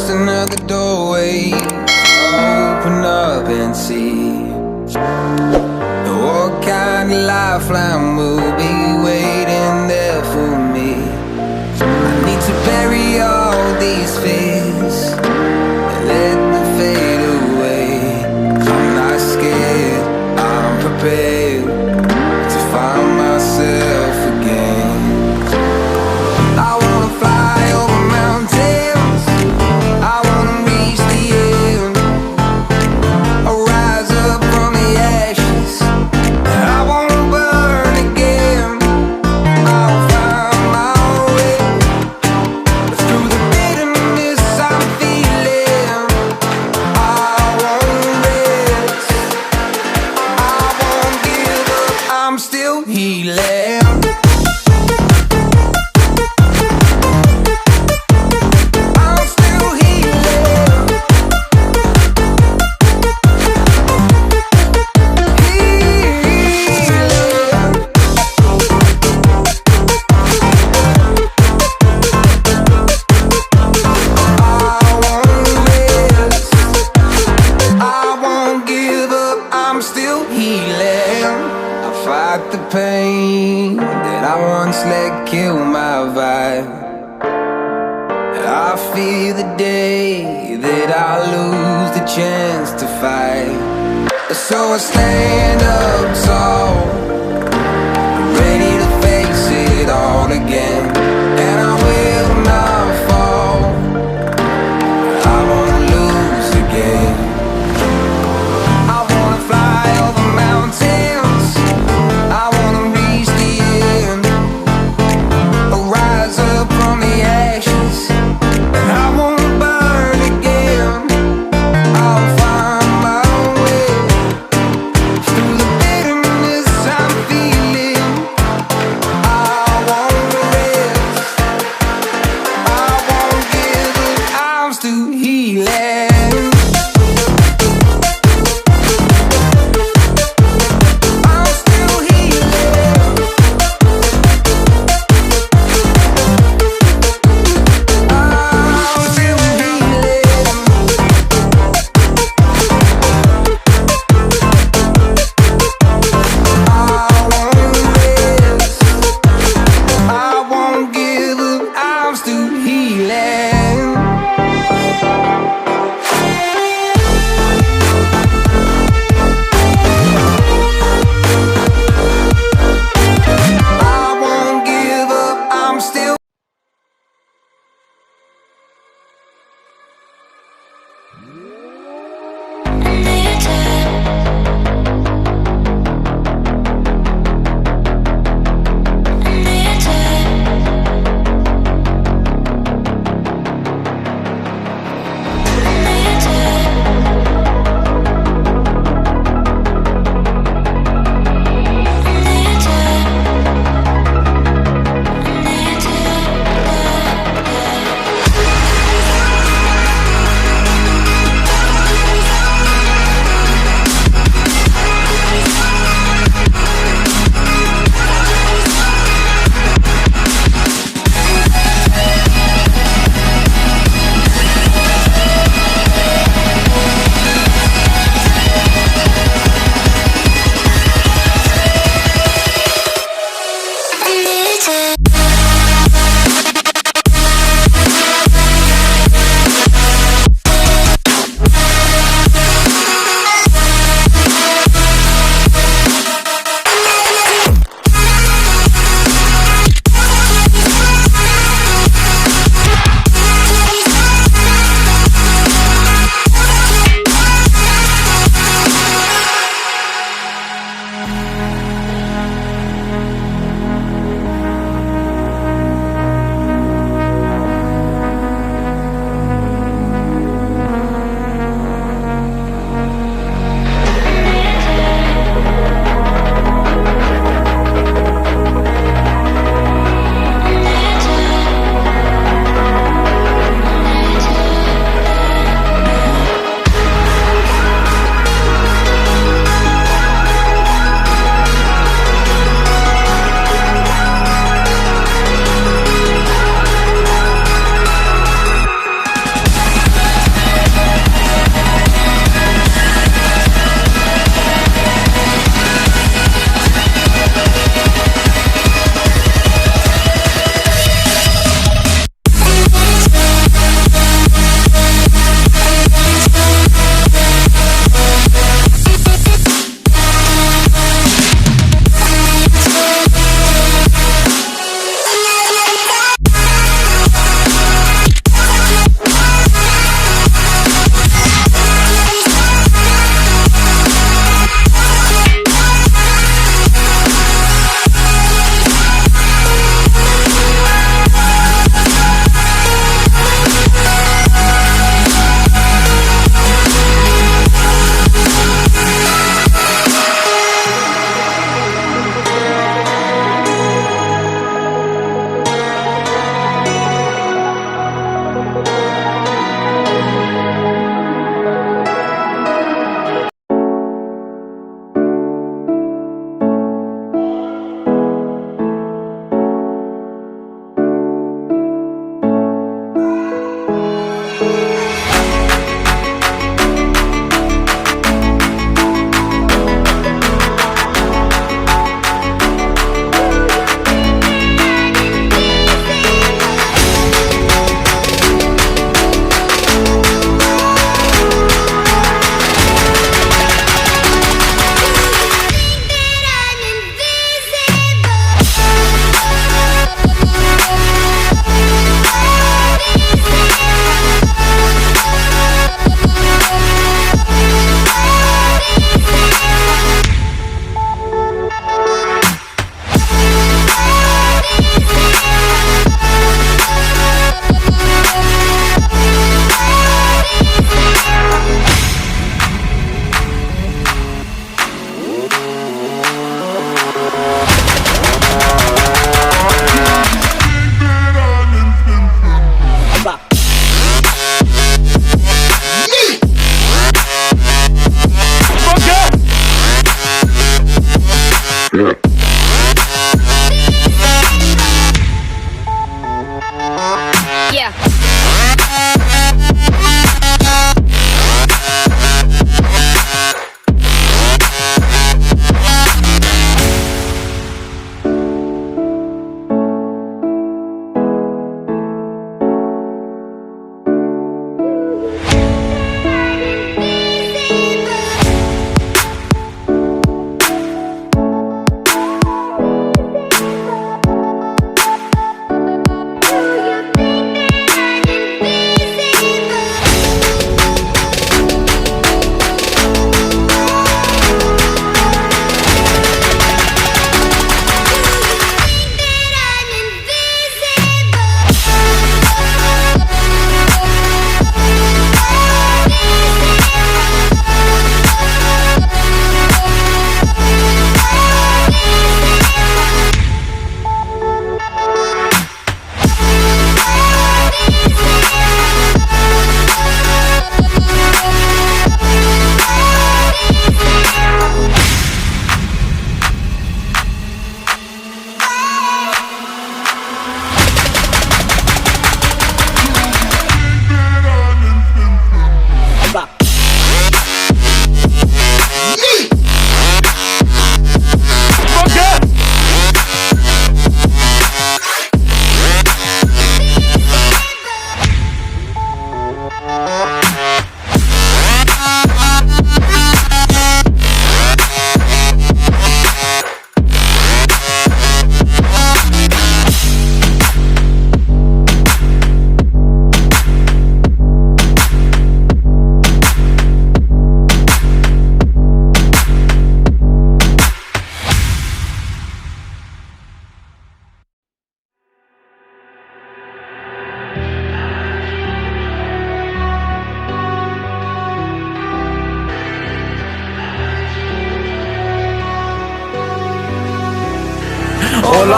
just another doorway. Open up and see what kind of lifeline will be waiting there for me. I need to bury all these fears and let them fade away. I'm not scared, I'm prepared to find myself again. I wanna fly over mountains, I wanna reach the end. I'll rise up from the ashes, I wanna burn again. I'll find my way through the bitterness I'm feeling. I won't rest, I won't give up, I'm still healing. The pain that I once let kill my vibe, I fear the day that I lose the chance to fight. So I stand up tall, ready to face it all again, and I will not fall. I won't lose again. I wanna fly over mountains, I wanna reach the end. I'll rise up from the ashes, and I won't burn again. I'll find my way through the bitterness I'm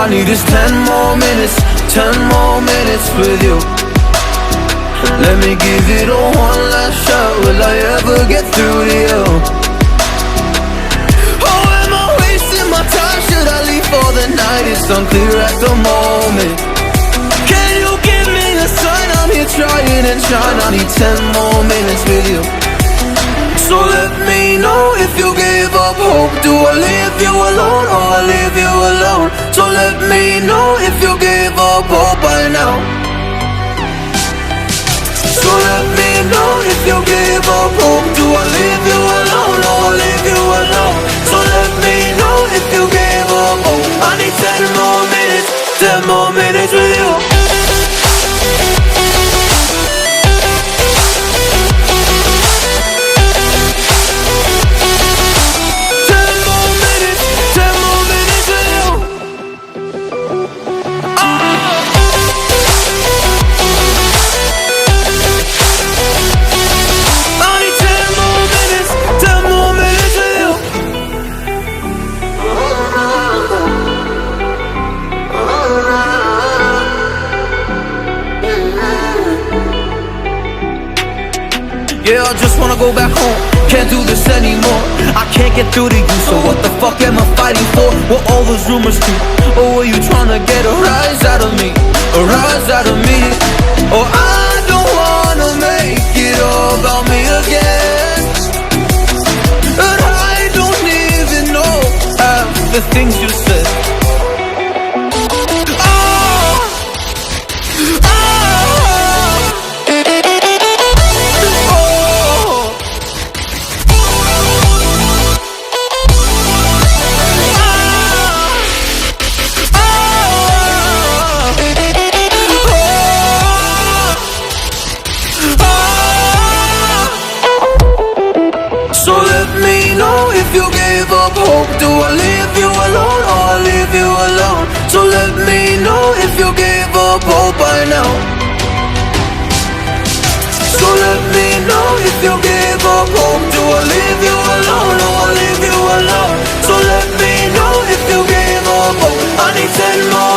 I need is 10 more minutes, 10 more minutes with you. Let me give it a one last shot. Will I ever get through to you? Oh, am I wasting my time? Should I leave for the night? It's unclear at the moment. Can you give me a sign? I'm here trying and trying. I need 10 more minutes with you. So let me know if you give up hope. Do I leave you alone or I leave you alone? So let me know if you give up hope by now. So let me know if you give up hope. Do I leave you alone or I leave you alone? So let me know if you give up hope. I need 10 more minutes, 10 more minutes with you. Yeah, I just wanna go back home. Can't do this anymore. I can't get through to you, so what the fuck am I fighting for? What all those rumors do? Or were you trying to get a rise out of me? A rise out of me? Or I don't wanna make it all about me again. And I don't even know half the things you said. So let me know if you gave up hope. Do I leave you alone or I leave you alone? So let me know if you gave up hope by now. So let me know if you gave up hope. Do I leave you alone or I leave you alone? So let me know if you gave up hope. I need 10 more